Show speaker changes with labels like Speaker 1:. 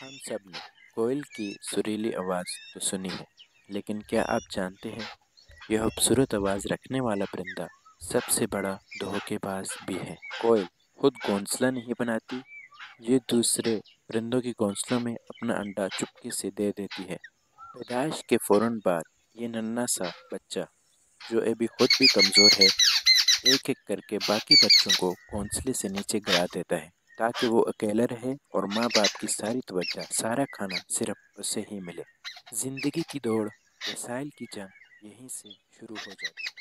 Speaker 1: हम सब ने कोयल की सुरीली आवाज़ तो सुनी है, लेकिन क्या आप जानते हैं यह खूबसूरत आवाज़ रखने वाला परिंदा सबसे बड़ा धोखेबाज भी है। कोयल खुद घोंसला नहीं बनाती, ये दूसरे परिंदों के घोंसलों में अपना अंडा चुपके से दे देती है। पैदाइश के फौरन बाद ये नन्हा सा बच्चा, जो अभी खुद भी कमज़ोर है, एक एक करके बाकी बच्चों को घोंसले से नीचे गिरा देता है, ताकि वो अकेला रहे और माँ बाप की सारी तवज्जो, सारा खाना सिर्फ उसे ही मिले। जिंदगी की दौड़, वसाइल की जंग यहीं से शुरू हो जाती है।